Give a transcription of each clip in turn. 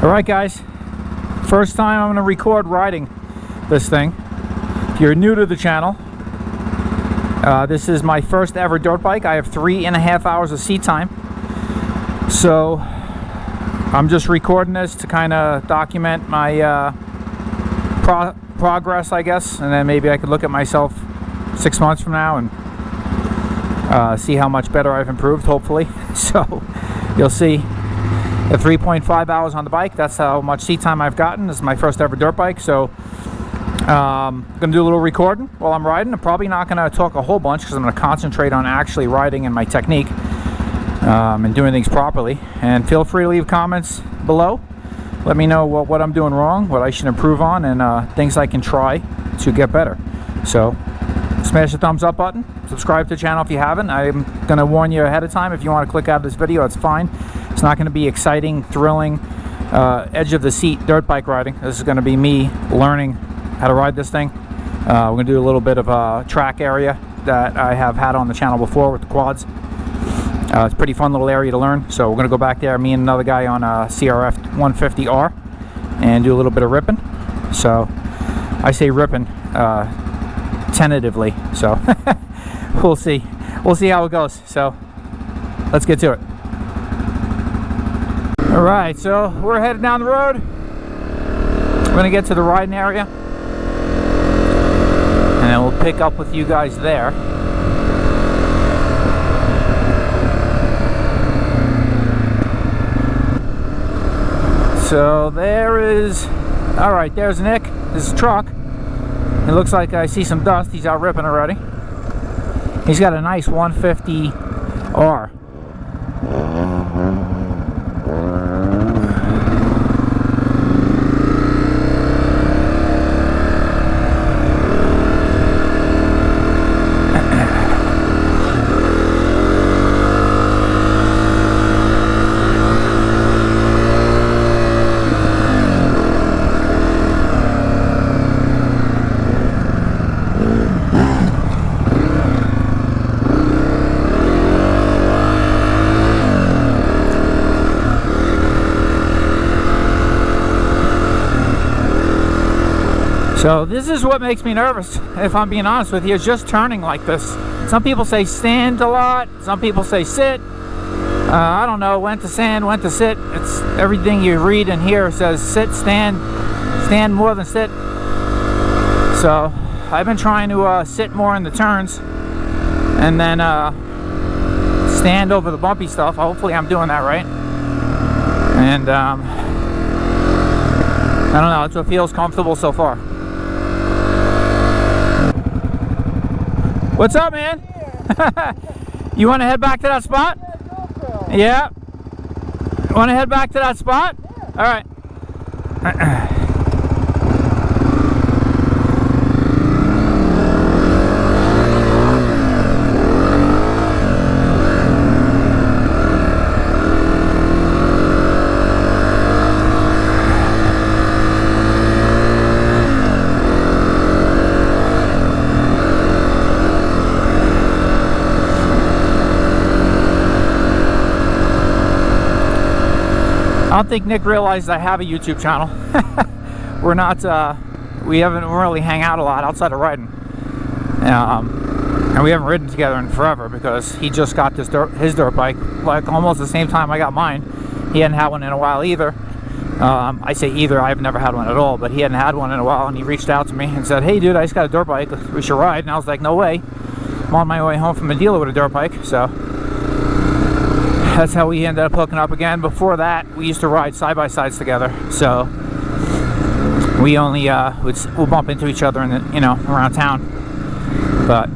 Alright guys, first time I'm going to record riding this thing. If you're new to the channel, this is my first ever dirt bike. I have 3.5 hours of seat time. So I'm just recording this to kind of document my progress, I guess, and then maybe I could look at myself 6 months from now and see how much better I've improved, hopefully. So you'll see. At 3.5 hours on the bike, that's how much seat time I've gotten. This is my first ever dirt bike, so I'm going to do a little recording while I'm riding. I'm probably not going to talk a whole bunch because I'm going to concentrate on actually riding and my technique and doing things properly. And feel free to leave comments below. Let me know what I'm doing wrong, what I should improve on, and things I can try to get better. So smash the thumbs up button, subscribe to the channel if you haven't. I'm going to warn you ahead of time. If you want to click out of this video, that's fine. It's not going to be exciting, thrilling, edge of the seat dirt bike riding. This is going to be me learning how to ride this thing. We're going to do a little bit of a track area that I have had on the channel before with the quads. It's a pretty fun little area to learn. So we're going to go back there, me and another guy on a CRF150R, and do a little bit of ripping. So I say ripping tentatively. So we'll see. We'll see how it goes. So let's get to it. Alright, so we're headed down the road. We're going to get to the riding area, and then we'll pick up with you guys there. So there is, alright, there's Nick. This is a truck. It looks like I see some dust. He's out ripping already. He's got a nice 150R. So this is what makes me nervous, if I'm being honest with you, is just turning like this. Some people say stand a lot, some people say sit. I don't know when to stand, when to sit. It's everything you read and hear says sit, stand more than sit. So I've been trying to sit more in the turns and then stand over the bumpy stuff. Hopefully I'm doing that right. And I don't know, it's what feels comfortable so far. What's up, man? You want to head back to that spot? Yeah. Want to head back to that spot? Yeah. All right. I don't think Nick realized I have a YouTube channel. We're not, we haven't really hang out a lot outside of riding. And we haven't ridden together in forever because he just got his dirt bike, like almost the same time I got mine. He hadn't had one in a while either. I say either, I've never had one at all, but he hadn't had one in a while, and he reached out to me and said, hey dude, I just got a dirt bike, we should ride. And I was like, no way. I'm on my way home from a dealer with a dirt bike, so that's how we ended up hooking up again. Before that, we used to ride side-by-sides together, so we only we'll bump into each other in the, you know, around town, but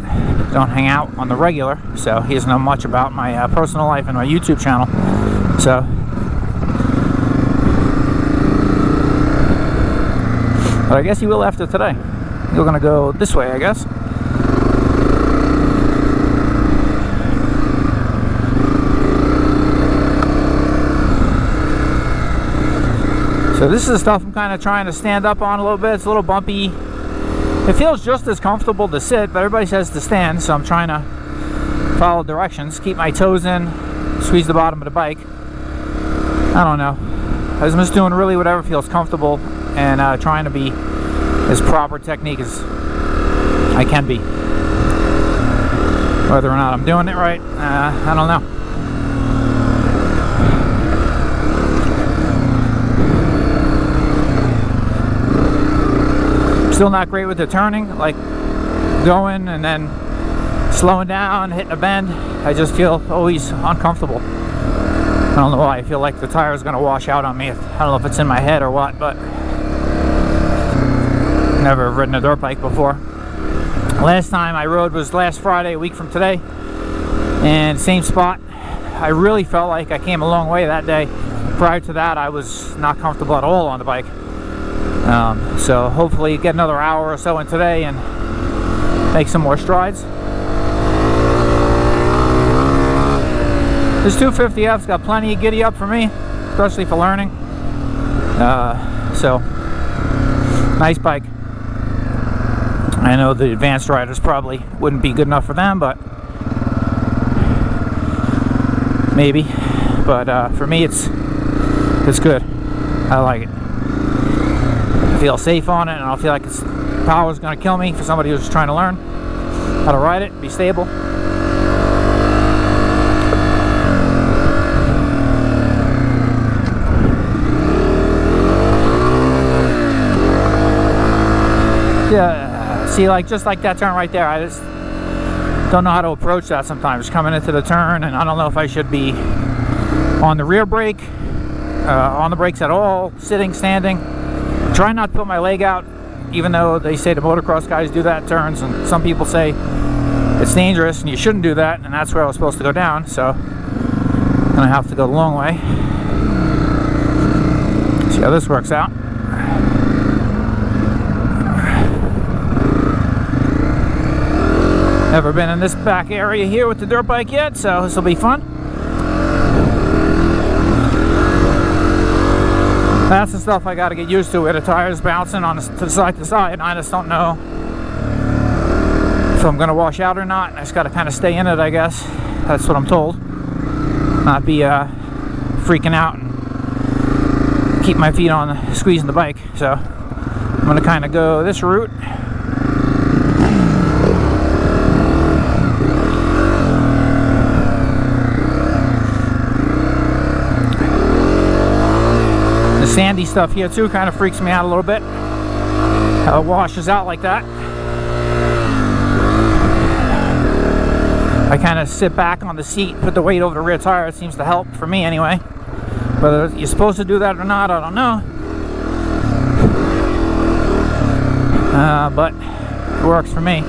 don't hang out on the regular. So he doesn't know much about my personal life and my YouTube channel. So but I guess he will after today. You're gonna go this way, I guess. So this is the stuff I'm kind of trying to stand up on a little bit. It's a little bumpy. It feels just as comfortable to sit, but everybody says to stand, so I'm trying to follow directions, keep my toes in, squeeze the bottom of the bike. I don't know. I'm just doing really whatever feels comfortable and trying to be as proper technique as I can be. Whether or not I'm doing it right, I don't know. Still not great with the turning, like going and then slowing down, hitting a bend. I just feel always uncomfortable. I don't know why. I feel like the tire is going to wash out on me. I don't know if it's in my head or what, but never ridden a dirt bike before. Last time I rode was last Friday, a week from today, and same spot. I really felt like I came a long way that day. Prior to that, I was not comfortable at all on the bike. So hopefully get another hour or so in today and make some more strides. This 250F's got plenty of giddy up for me, especially for learning. So nice bike. I know the advanced riders probably wouldn't be good enough for them, but maybe. But for me, it's good. I like it. I feel safe on it, and I feel like its power is going to kill me for somebody who's trying to learn how to ride it, be stable. Yeah, see, like just like that turn right there, I just don't know how to approach that sometimes. Coming into the turn, and I don't know if I should be on the rear brake, on the brakes at all, sitting, standing. Try not to put my leg out, even though they say the motocross guys do that in turns, and some people say it's dangerous and you shouldn't do that, and that's where I was supposed to go down, so I'm gonna have to go the long way. See how this works out. Never been in this back area here with the dirt bike yet, so this will be fun. That's the stuff I got to get used to, where the tires bouncing on to side to side, and I just don't know if I'm going to wash out or not. I just got to kind of stay in it, I guess. That's what I'm told. Not be freaking out and keep my feet on squeezing the bike. So I'm going to kind of go this route. Sandy stuff here too kind of freaks me out a little bit, how it washes out like that. I kind of sit back on the seat, put the weight over the rear tire. It seems to help for me anyway. Whether you're supposed to do that or not, I don't know, but it works for me.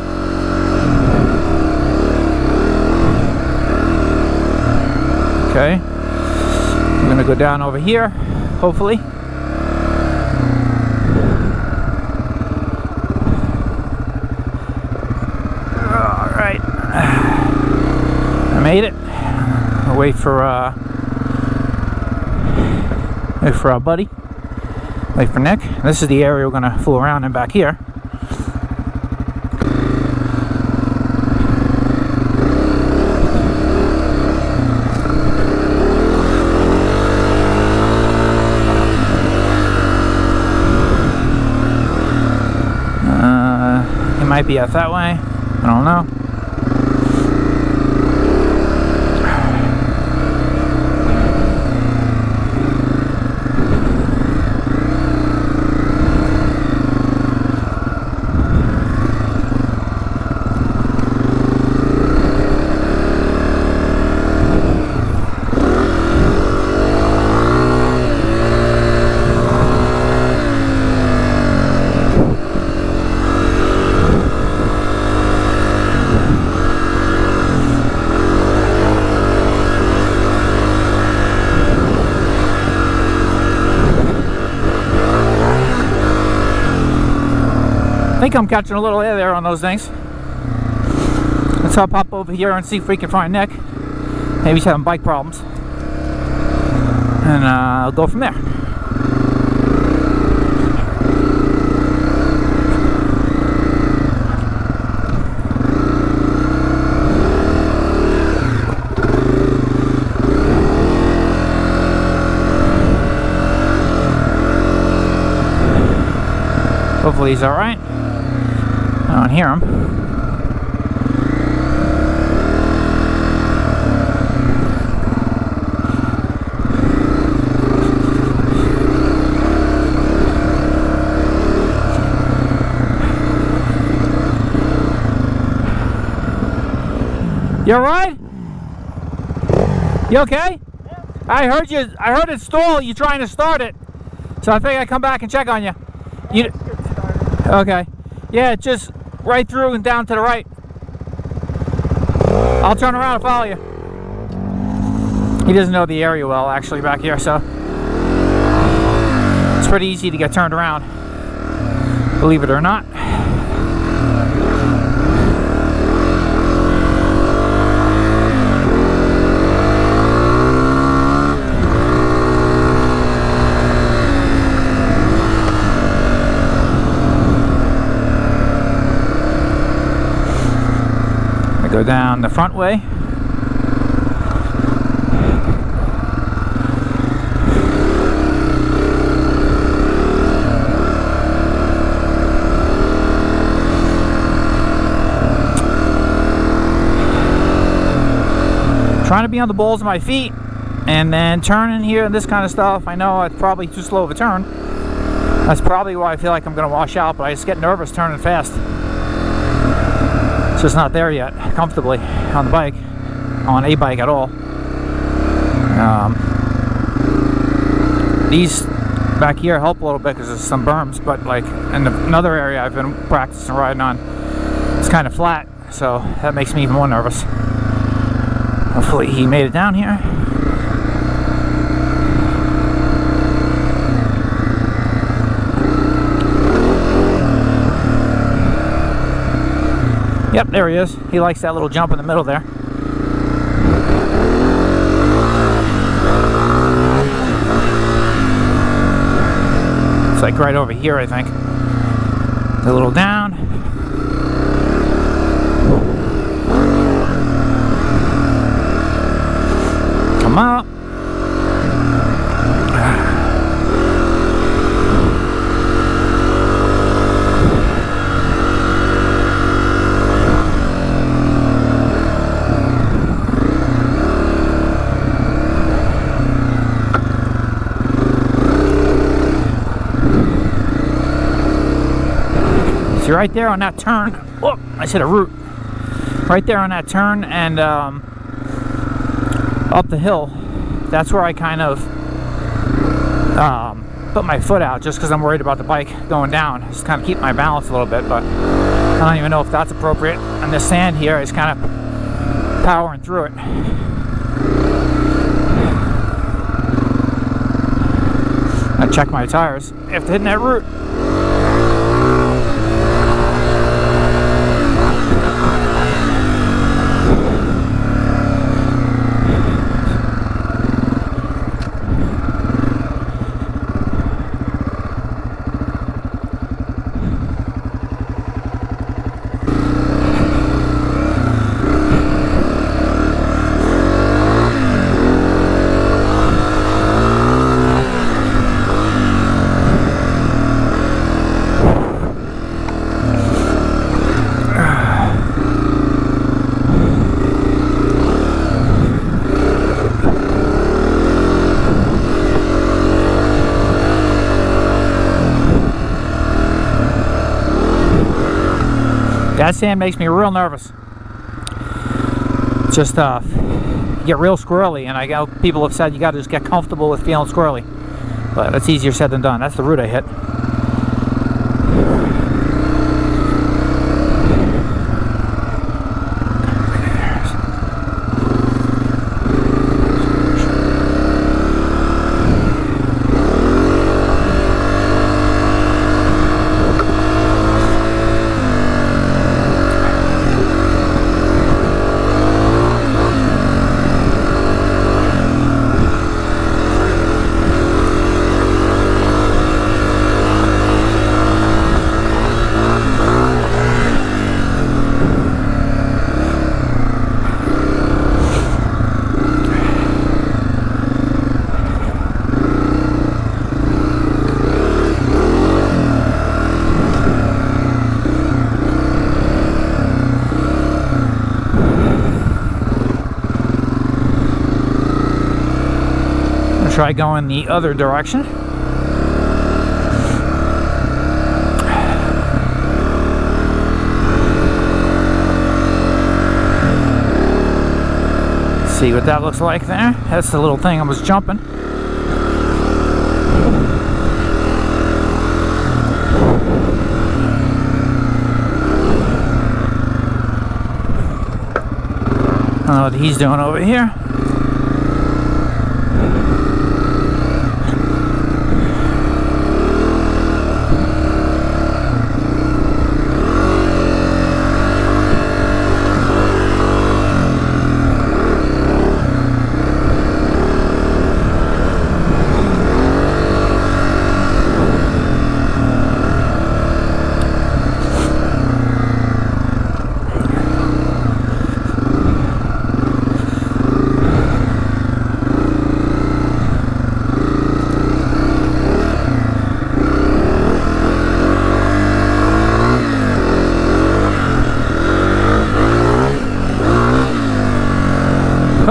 Okay, I'm gonna go down over here, hopefully. Alright. I made it. I'll wait for our buddy. Wait for Nick. This is the area we're gonna fool around in back here. Might be out that way. I don't know. I think I'm catching a little air there on those things. Let's hop up over here and see if we can find Nick. Maybe he's having bike problems. And I'll go from there. Hopefully he's alright. I don't hear him. You alright? You okay? Yeah. I heard it stall. You trying to start it. So I think I'd come back and check on you. Okay. Yeah, just right through and down to the right. I'll turn around and follow you. He doesn't know the area well, actually, back here, so it's pretty easy to get turned around, believe it or not. Go down the front way. Trying to be on the balls of my feet, and then turning here and this kind of stuff. I know it's probably too slow of a turn. That's probably why I feel like I'm going to wash out, but I just get nervous turning fast. It's just not there yet, comfortably, on the bike, on a bike at all. These back here help a little bit because there's some berms, but like in another area I've been practicing riding on, it's kind of flat, so that makes me even more nervous. Hopefully he made it down here. Yep, there he is. He likes that little jump in the middle there. It's like right over here, I think. A little down. Come up. Right there on that turn. Oh, I said a root. Right there on that turn and up the hill. That's where I kind of put my foot out just because I'm worried about the bike going down. Just kind of keep my balance a little bit, but I don't even know if that's appropriate. And the sand here is kind of powering through it. I check my tires after hitting that root. That sand makes me real nervous. Just get real squirrely, and I know people have said you got to just get comfortable with feeling squirrely, but that's easier said than done. That's the route I hit. try going the other direction. See what that looks like there. That's the little thing I was jumping. I don't know what he's doing over here.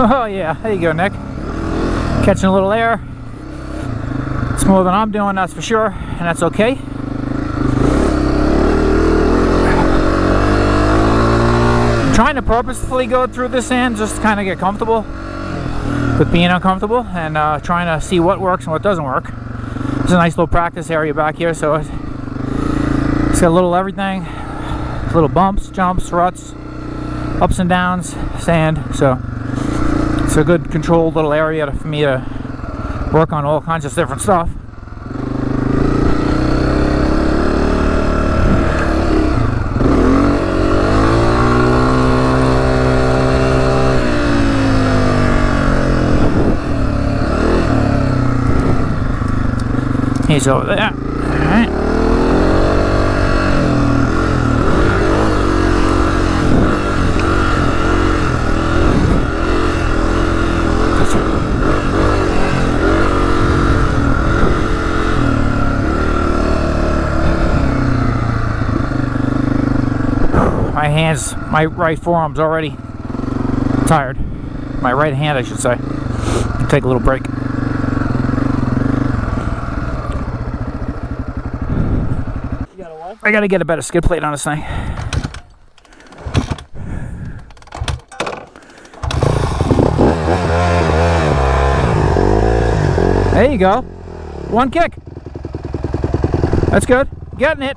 Oh yeah, there you go, Nick. Catching a little air. It's more than I'm doing, that's for sure, and that's okay. I'm trying to purposefully go through the sand just to kind of get comfortable with being uncomfortable, and trying to see what works and what doesn't work. There's a nice little practice area back here, so it's got a little everything. Little bumps, jumps, ruts, ups and downs, sand, so it's a good controlled little area for me to work on all kinds of different stuff. He's over there. Alright. My hands, my right forearm's already tired. My right hand, I should say. Take a little break. You got a what? I gotta get a better skid plate on this thing. There you go. One kick. That's good. Getting it.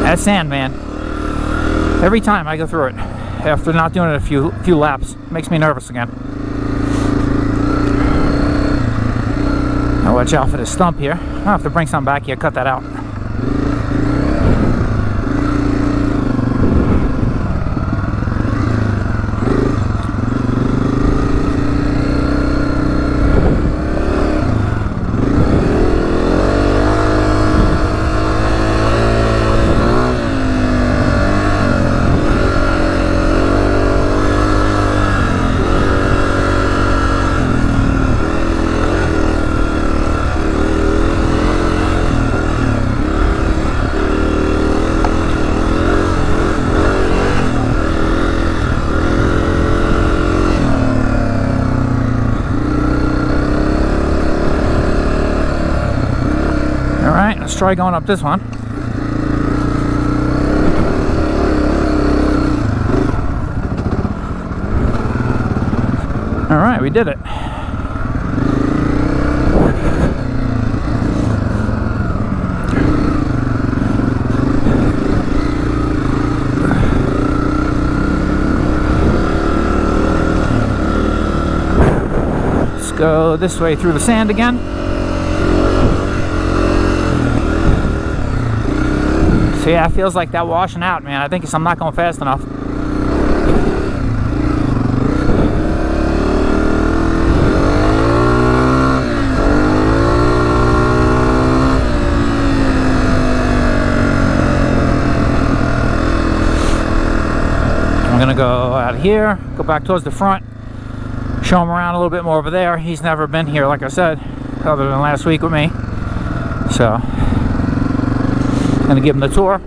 That sand, man. Every time I go through it, after not doing it a few laps, it makes me nervous again. Now watch out for this stump here. I'll have to bring some back here, cut that out. Alright, let's try going up this one. Alright, we did it. Let's go this way through the sand again. So yeah, it feels like that washing out, man. I think I'm not going fast enough. gonna go out of here, go back towards the front, show him around a little bit more over there. He's never been here, like I said, other than last week with me. So, gonna give him the tour.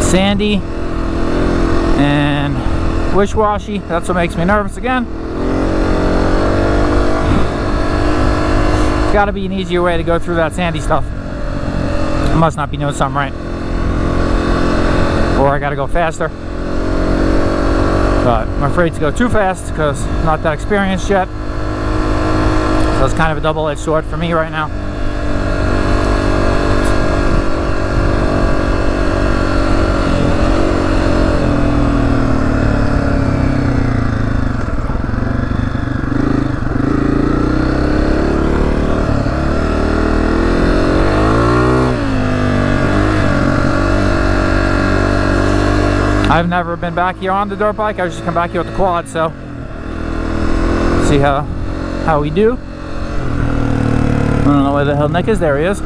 Sandy and wish-washy. That's what makes me nervous again. There's got to be an easier way to go through that sandy stuff. I must not be doing something right, or I got to go faster. But I'm afraid to go too fast because I'm not that experienced yet. So it's kind of a double-edged sword for me right now. I've never been back here on the dirt bike. I just come back here with the quad, so see how we do. I don't know where the hell Nick is. There he is.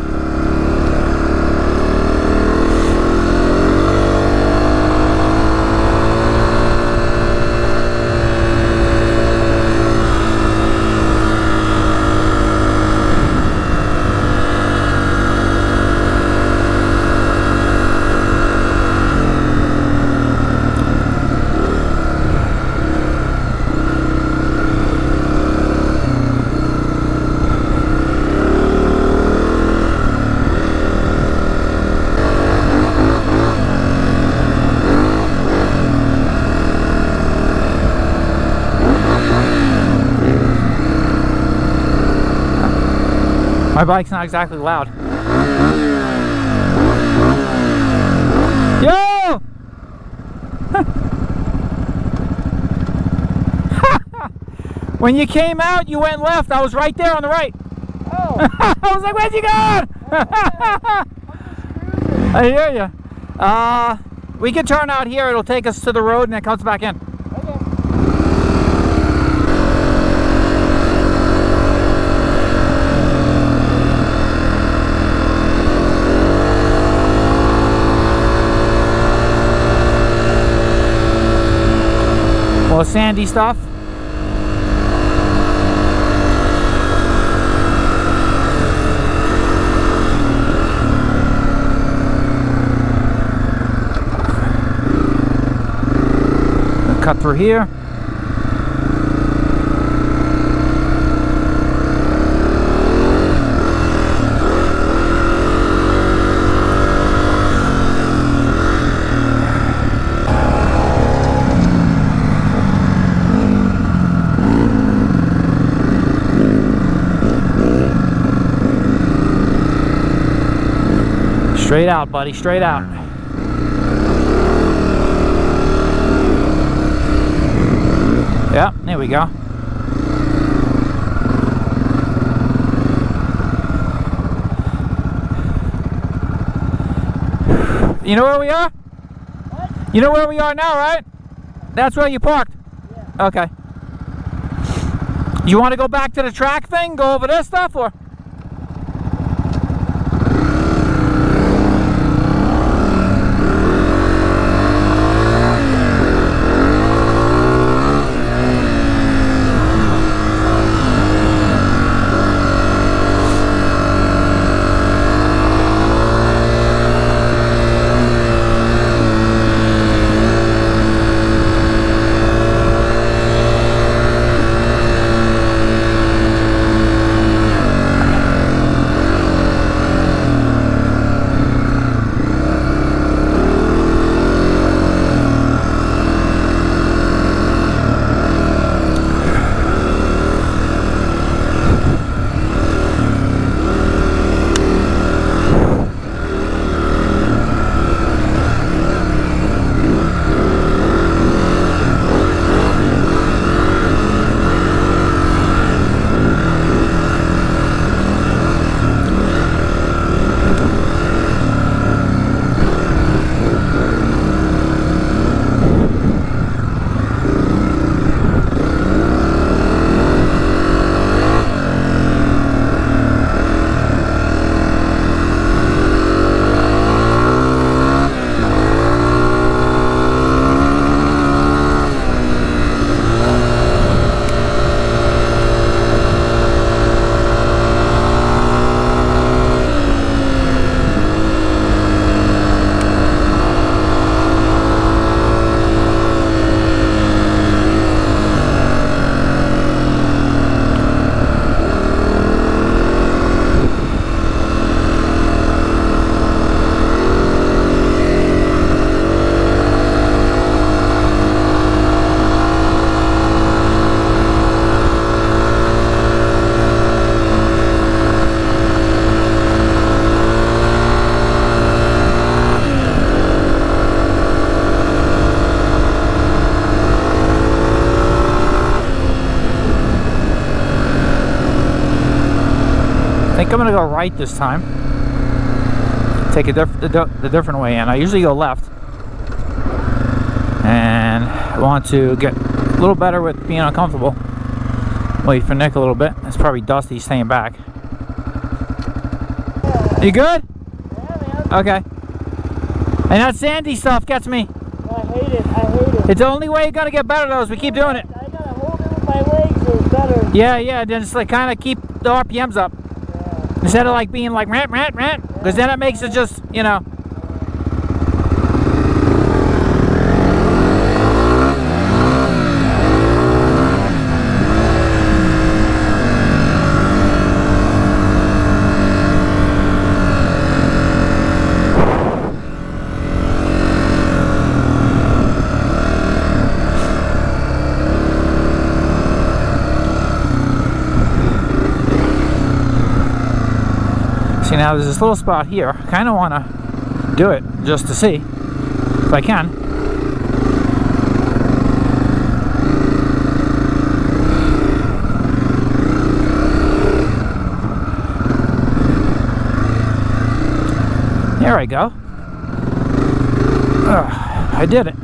My bike's not exactly loud. Yo! When you came out, you went left. I was right there on the right. Oh. I was like, where'd you go? I hear you. We can turn out here. It'll take us to the road and it comes back in. More sandy stuff. Cut through here. Straight out, buddy, straight out. Yep, there we go. You know where we are? What? You know where we are now, right? That's where you parked? Yeah. Okay. You want to go back to the track thing? Go over this stuff, or? think I'm gonna go right this time. Take the different way in. I usually go left, and I want to get a little better with being uncomfortable. Wait for Nick a little bit. It's probably Dusty staying back. You good? Yeah, man. Okay. And that sandy stuff gets me. I hate it. I hate it. It's the only way you're gonna get better though is we keep doing it. I gotta hold it with my legs so it's better. Yeah, then just like kind of keep the RPMs up. Yeah. Instead of like being like rant, because then it makes it just, you know. See, now there's this little spot here. I kind of want to do it just to see if I can. There I go. I did it.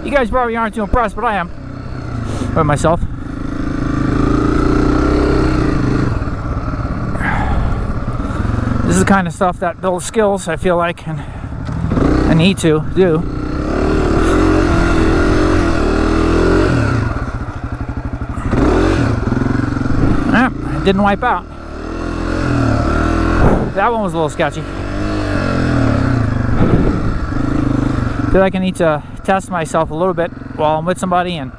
You guys probably aren't too impressed, but I am with myself. This is the kind of stuff that builds skills, I feel like, and I need to do. It didn't wipe out. That one was a little sketchy. I feel like I need to test myself a little bit while I'm with somebody and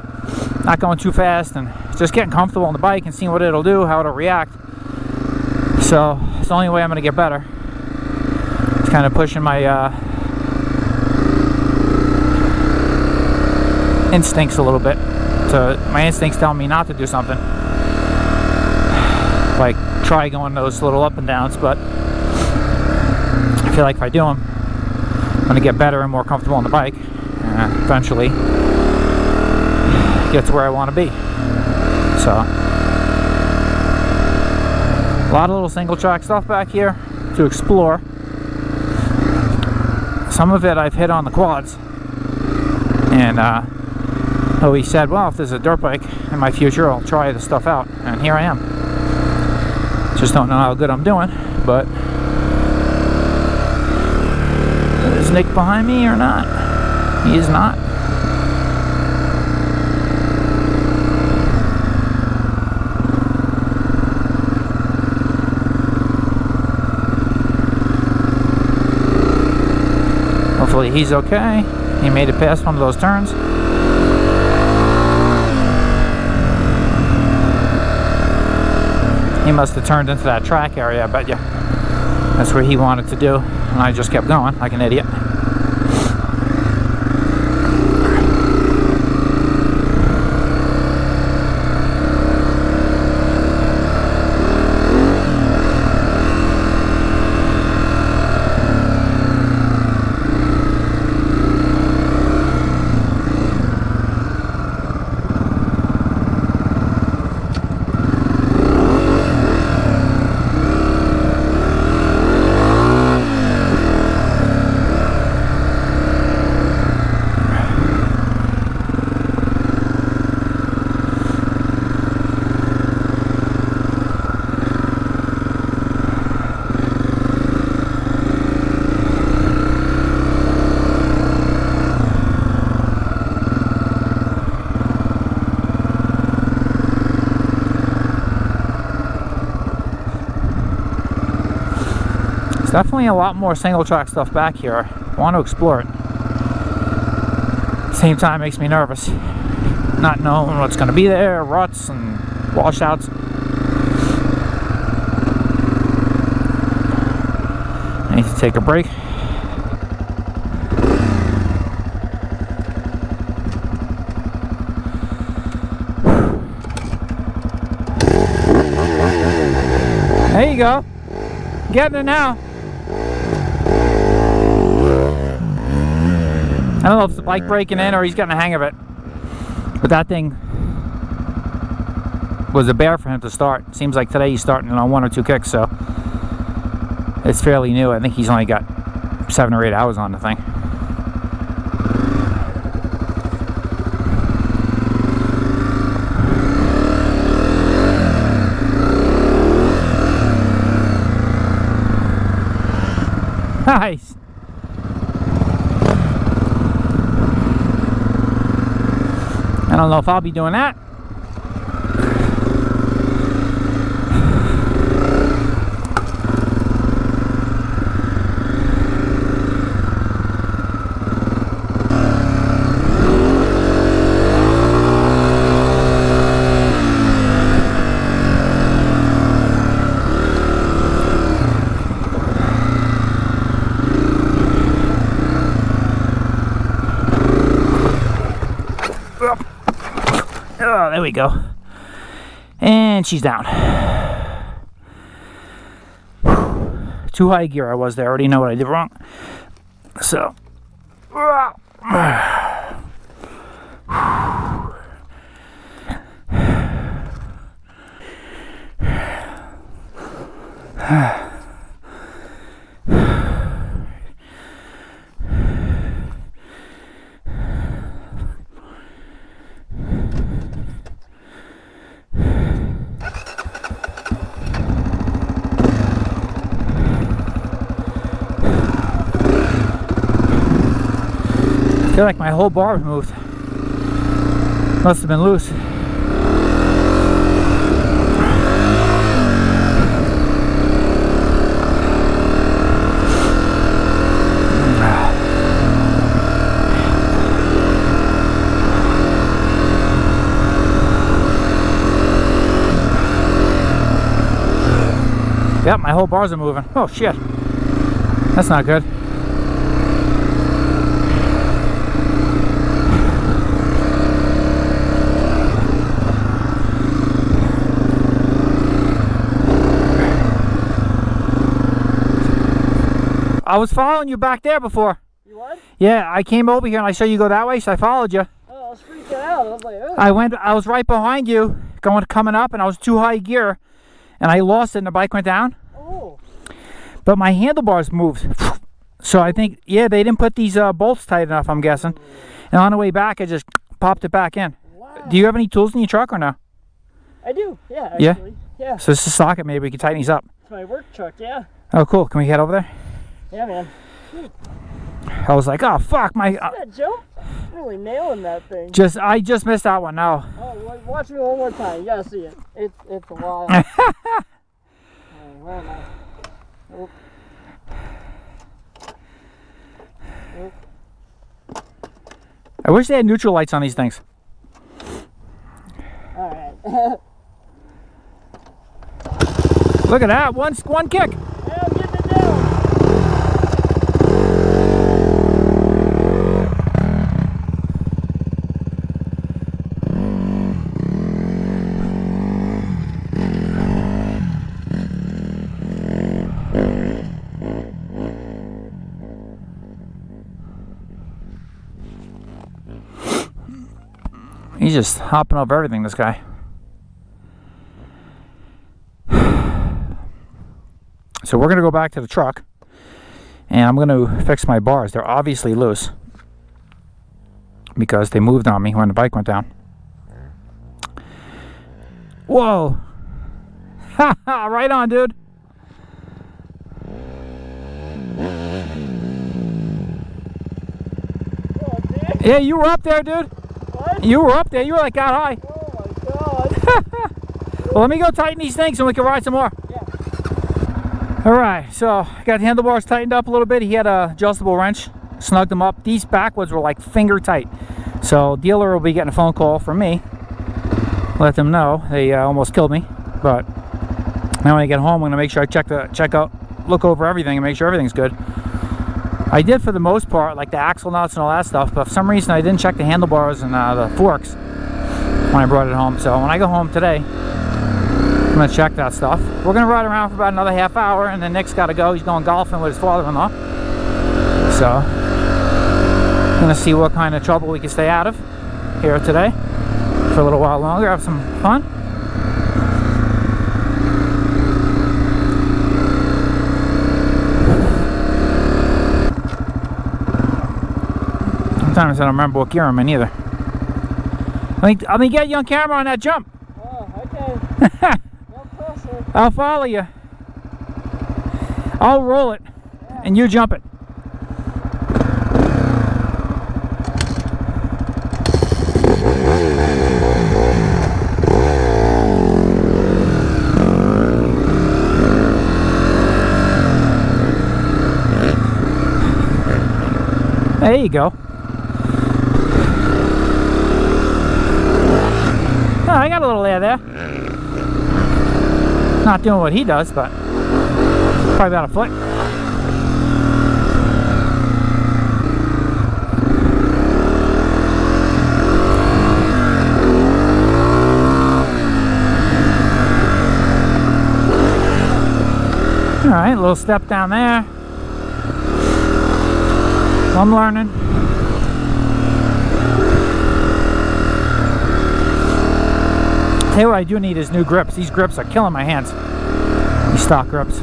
not going too fast and just getting comfortable on the bike and seeing what it'll do, how it'll react. So it's the only way I'm going to get better. It's kind of pushing my instincts a little bit. So my instincts tell me not to do something. Like try going those little up and downs, but I feel like if I do them, I'm going to get better and more comfortable on the bike. Eventually get to where I want to be. So a lot of little single track stuff back here to explore. Some of it I've hit on the quads, and he said, well, if there's a dirt bike in my future, I'll try this stuff out, and here I am. Just don't know how good I'm doing, but is Nick behind me or not? He is not. Hopefully he's okay. He made it past one of those turns. He must have turned into that track area, I bet you. That's where he wanted to do, and I just kept going like an idiot. Definitely a lot more single track stuff back here. I want to explore it. At the same time, it makes me nervous. Not knowing what's going to be there, ruts and washouts. I need to take a break. There you go. Getting it now. I don't know if it's the bike breaking in or he's getting the hang of it. But that thing was a bear for him to start. Seems like today he's starting on 1 or 2 kicks, so it's fairly new. I think he's only got 7 or 8 hours on the thing. Nice. I don't know if I'll be doing that. Oh, there we go. And she's down. Too high gear I was there. I already know what I did wrong. So. I feel like my whole bar moved. Must have been loose. Yep, my whole bars are moving. Oh shit. That's not good. I was following you back there before. You what? Yeah, I came over here and I saw you go that way, so I followed you. Oh, I was freaking out. I was like, oh. I was right behind you, coming up, and I was too high gear, and I lost it and the bike went down. Oh. But my handlebars moved. So I think, yeah, they didn't put these bolts tight enough, I'm guessing. And on the way back, I just popped it back in. Wow. Do you have any tools in your truck or no? I do, yeah, Yeah? actually. Yeah. So this is a socket, maybe we can tighten these up. It's my work truck, yeah. Oh, cool. Can we head over there? Yeah, man. I was like, oh, fuck, my... See that jump? Really nailing that thing. I just missed that one now. Oh, watch me one more time. You gotta see it. It's a wild. Where am I? Nope. Nope. I wish they had neutral lights on these things. Alright. Look at that, one kick. Yeah, I'm getting it down. He's just hopping over everything, this guy. So we're going to go back to the truck, and I'm going to fix my bars. They're obviously loose because they moved on me when the bike went down. Whoa! Haha, right on, dude. Oh, dude. Yeah, you were up there, dude. What? You were up there. You were like that high. Oh my god. Well, let me go tighten these things and we can ride some more. Yeah. Alright, so I got the handlebars tightened up a little bit. He had a adjustable wrench, snugged them up. These backwoods were like finger tight. So dealer will be getting a phone call from me. Let them know. They almost killed me. But now when I get home, I'm going to make sure I look over everything and make sure everything's good. I did for the most part, like the axle nuts and all that stuff, but for some reason I didn't check the handlebars and the forks when I brought it home. So when I go home today, I'm going to check that stuff. We're going to ride around for about another half hour, and then Nick's got to go. He's going golfing with his father-in-law. So I'm going to see what kind of trouble we can stay out of here today for a little while longer, have some fun. Sometimes I don't remember what gear I'm in either. Let me get you on camera on that jump. Oh, okay. No pressure. I'll follow you. I'll roll it, and you jump it. There you go. Oh, I got a little air there. Not doing what he does, but probably about a foot. All right, a little step down there. I'm learning. Tell you what I do need is new grips. These grips are killing my hands. These stock grips.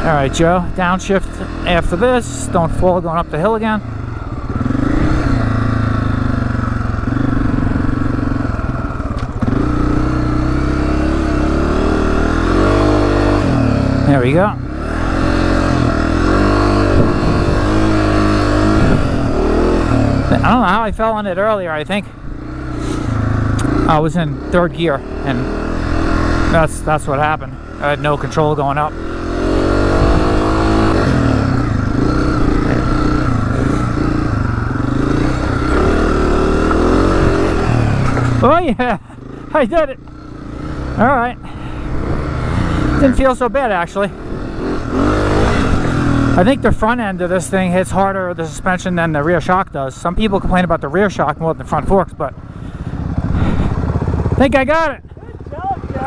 Alright, Joe. Downshift after this. Don't fall going up the hill again. There we go. I don't know how I fell on it earlier. I think I was in third gear, and that's what happened. I had no control going up. Oh yeah, I did it. All right. Didn't feel so bad actually. I think the front end of this thing hits harder the suspension than the rear shock does. Some people complain about the rear shock more than the front forks, but I think I got it. Good job, Joe.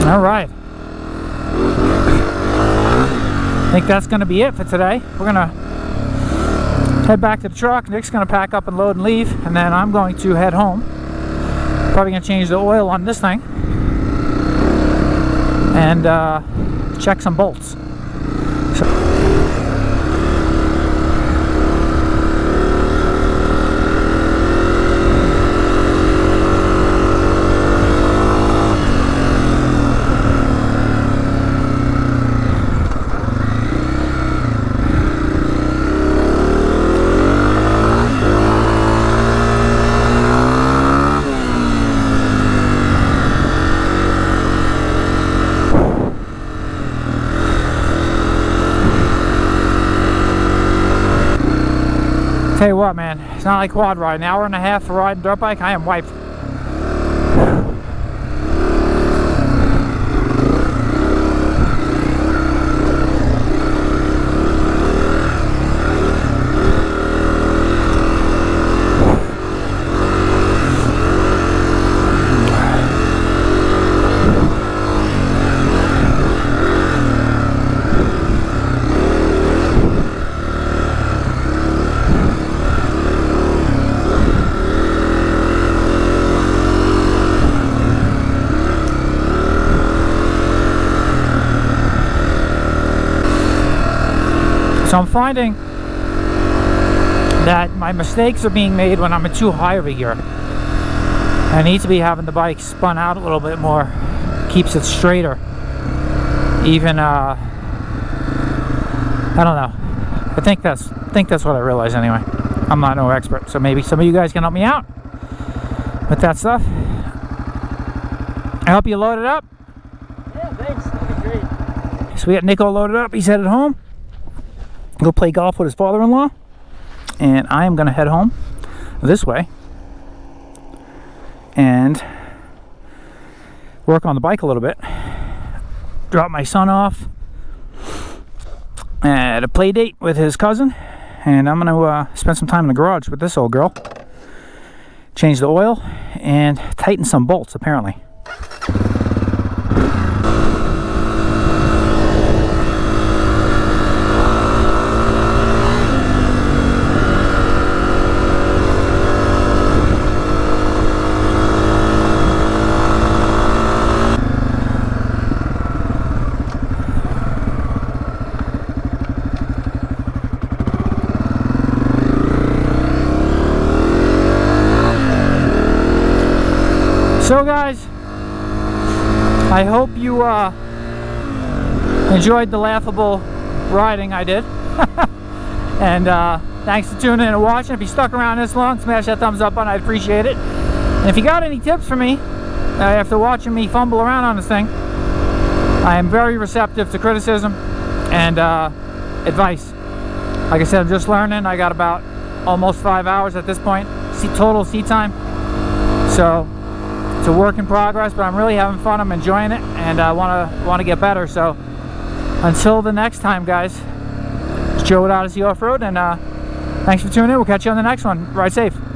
All right. I think that's going to be it for today. We're going to head back to the truck. Nick's going to pack up and load and leave, and then I'm going to head home. Probably going to change the oil on this thing and check some bolts. Tell you what, man, it's not like quad ride. An hour and a half for riding dirt bike, I am wiped. So I'm finding that my mistakes are being made when I'm in too high of a gear. I need to be having the bike spun out a little bit more, keeps it straighter. Even I don't know. I think that's what I realize anyway. I'm not no expert, so maybe some of you guys can help me out with that stuff. I help you load it up. Yeah, thanks. That'd be great. So we got Nico loaded up. He's headed home. Go play golf with his father-in-law, and I am going to head home this way and work on the bike a little bit. drop my son off at a play date with his cousin, and I'm gonna spend some time in the garage with this old girl. Change the oil and tighten some bolts, apparently. So guys, I hope you enjoyed the laughable riding I did. And thanks for tuning in and watching. If you stuck around this long, smash that thumbs up button, I'd appreciate it. And if you got any tips for me after watching me fumble around on this thing, I am very receptive to criticism and advice. Like I said, I'm just learning. I got about almost 5 hours at this point, total seat time. So it's a work in progress, but I'm really having fun. I'm enjoying it, and I want to get better. So until the next time, guys, it's Joe with Odyssey Off-Road, and thanks for tuning in. We'll catch you on the next one. Ride safe.